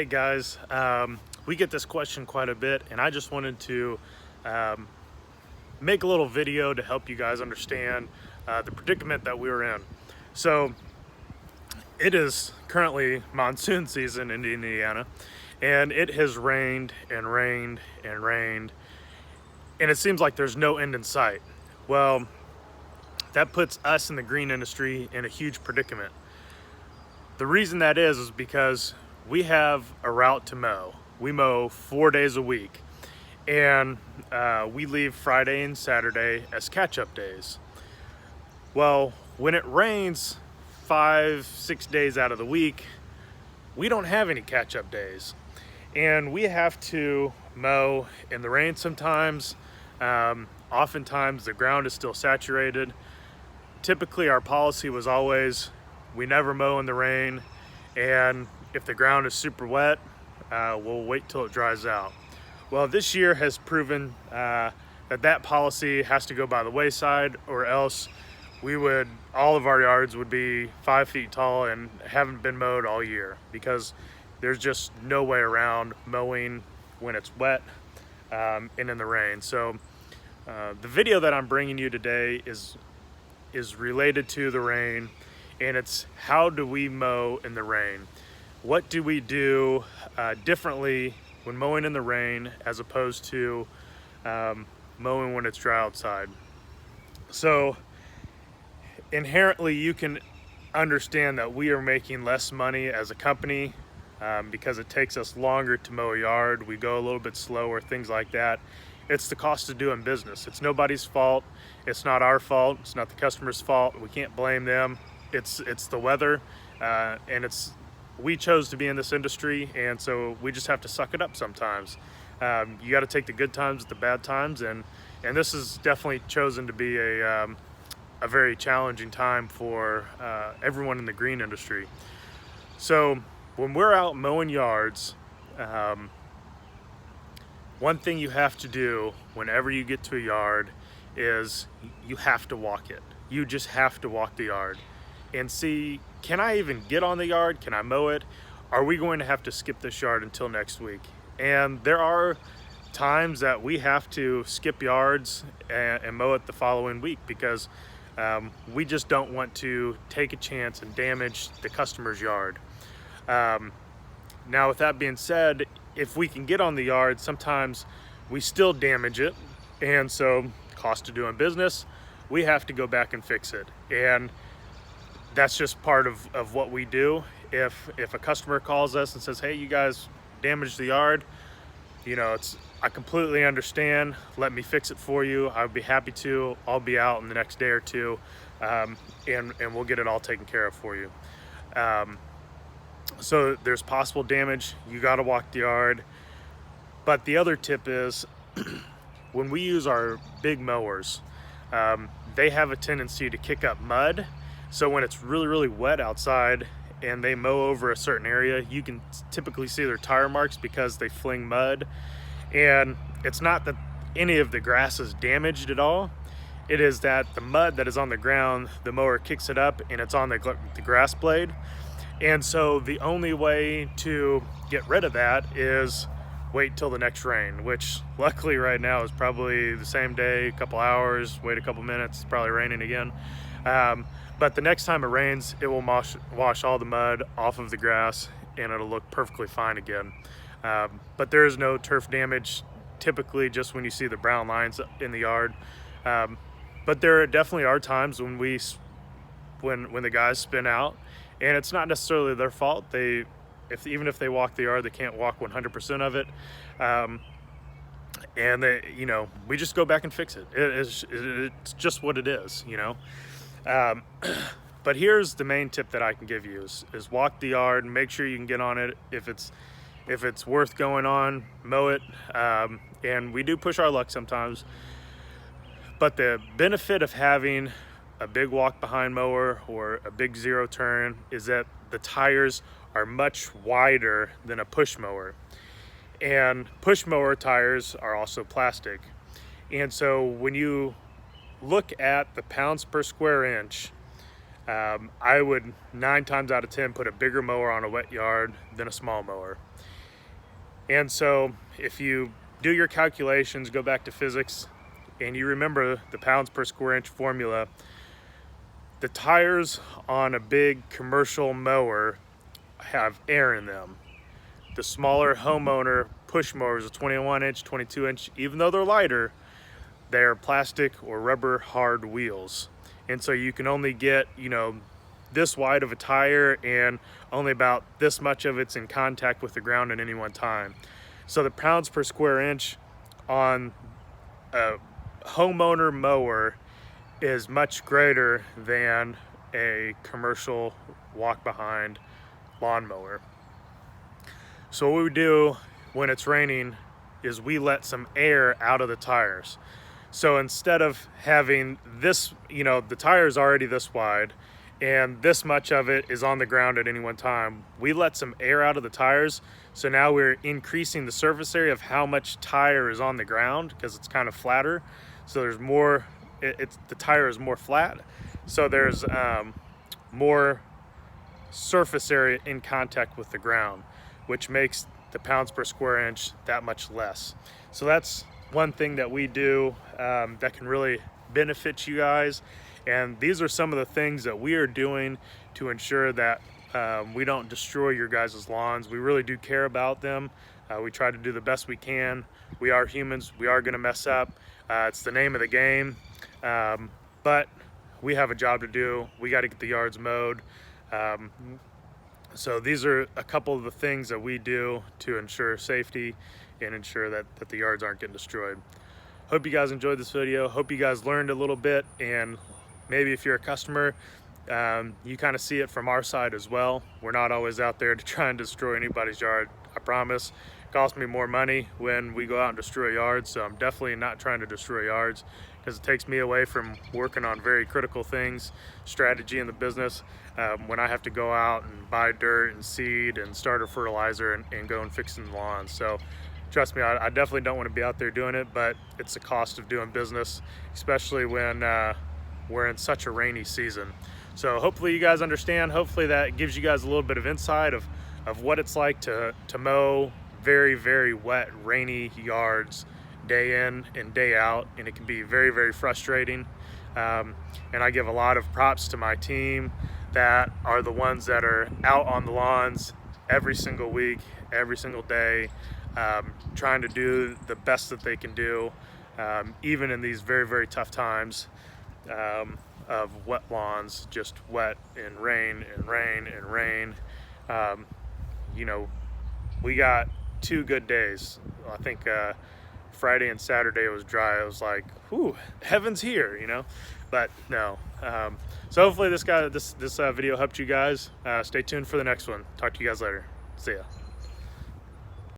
Hey guys, we get this question quite a bit, and I just wanted to make a little video to help you guys understand the predicament that we were in. So it is currently monsoon season in Indiana, and it has rained and rained and rained, and it seems like there's no end in sight. Well, that puts us in the green industry in a huge predicament. The reason that is because we have a route to mow. We mow 4 days a week, and we leave Friday and Saturday as catch-up days. Well, when it rains 5-6 days out of the week, we don't have any catch-up days, and we have to mow in the rain sometimes. Oftentimes the ground is still saturated. Typically our policy was always we never mow in the rain, and if the ground is super wet, we'll wait till it dries out. Well, this year has proven that policy has to go by the wayside, or else all of our yards would be 5 feet tall and haven't been mowed all year, because there's just no way around mowing when it's wet and in the rain. So the video that I'm bringing you today is related to the rain, and it's how do we mow in the rain? What do we do differently when mowing in the rain as opposed to mowing when it's dry outside? So inherently you can understand that we are making less money as a company because it takes us longer to mow a yard. We go a little bit slower, things like that. It's the cost of doing business. It's nobody's fault. It's not our fault. It's not the customer's fault. We can't blame them. It's the weather, and we chose to be in this industry, and so we just have to suck it up sometimes. You got to take the good times with the bad times, and this is definitely chosen to be a very challenging time for everyone in the green industry. So when we're out mowing yards, one thing you have to do whenever you get to a yard is you have to walk it. You just have to walk the yard and see, can I even get on the yard? Can I mow it? Are we going to have to skip this yard until next week? And there are times that we have to skip yards and mow it the following week, because we just don't want to take a chance and damage the customer's yard. Now, with that being said, if we can get on the yard, sometimes we still damage it, and so cost of doing business, we have to go back and fix it. And that's just part of what we do. If a customer calls us and says, hey, you guys damaged the yard, I completely understand. Let me fix it for you. I'd be happy to. I'll be out in the next day or two, and we'll get it all taken care of for you. So there's possible damage. You got to walk the yard. But the other tip is when we use our big mowers, they have a tendency to kick up mud. So when it's really, really wet outside and they mow over a certain area, you can typically see their tire marks because they fling mud. And it's not that any of the grass is damaged at all. It is that the mud that is on the ground, the mower kicks it up and it's on the grass blade. And so the only way to get rid of that is wait till the next rain, which luckily right now is probably the same day, a couple hours, wait a couple minutes, it's probably raining again. But the next time it rains, it will wash all the mud off of the grass, and it'll look perfectly fine again. But there is no turf damage, typically just when you see the brown lines in the yard. But there definitely are times when when the guys spin out, and it's not necessarily their fault. Even if they walk the yard, they can't walk 100% of it. And we just go back and fix it. It's just what it is, But here's the main tip that I can give you is walk the yard and make sure you can get on it. If it's worth going on, mow it. And we do push our luck sometimes. But the benefit of having a big walk behind mower or a big zero turn is that the tires are much wider than a push mower. And push mower tires are also plastic. And so when you look at the pounds per square inch I would 9 times out of 10 put a bigger mower on a wet yard than a small mower. And so if you do your calculations, go back to physics, and you remember the pounds per square inch formula, the tires on a big commercial mower have air in them. The smaller homeowner push mowers, a 21 inch, 22 inch, even though they're lighter, they're plastic or rubber hard wheels. And so you can only get, this wide of a tire, and only about this much of it's in contact with the ground at any one time. So the pounds per square inch on a homeowner mower is much greater than a commercial walk behind lawnmower. So what we do when it's raining is we let some air out of the tires. So instead of having this, the tire is already this wide and this much of it is on the ground at any one time, we let some air out of the tires. So now we're increasing the surface area of how much tire is on the ground, because it's kind of flatter. So there's more, the tire is more flat. So there's more surface area in contact with the ground, which makes the pounds per square inch that much less. So that's one thing that we do that can really benefit you guys. And these are some of the things that we are doing to ensure that we don't destroy your guys' lawns. We really do care about them. We try to do the best we can. We are humans, we are gonna mess up. It's the name of the game. But we have a job to do. We gotta get the yards mowed. So these are a couple of the things that we do to ensure safety and ensure that the yards aren't getting destroyed. Hope you guys enjoyed this video. Hope you guys learned a little bit, and maybe if you're a customer, you kind of see it from our side as well. We're not always out there to try and destroy anybody's yard, I promise. It costs me more money when we go out and destroy yards, so I'm definitely not trying to destroy yards, because it takes me away from working on very critical things, strategy in the business, when I have to go out and buy dirt and seed and starter fertilizer and go and fixing the lawns. So trust me, I definitely don't want to be out there doing it, but it's the cost of doing business, especially when we're in such a rainy season. So hopefully you guys understand. Hopefully that gives you guys a little bit of insight of what it's like to mow very, very wet, rainy yards day in and day out, and it can be very, very frustrating. And I give a lot of props to my team that are the ones that are out on the lawns every single week, every single day, trying to do the best that they can do, even in these very, very tough times of wet lawns, just wet and rain and rain and rain. We got 2 good days. I think Friday and Saturday was dry. I was like, whew, heaven's here, but no. So hopefully this video helped you guys. Stay tuned for the next one. Talk to you guys later. See ya.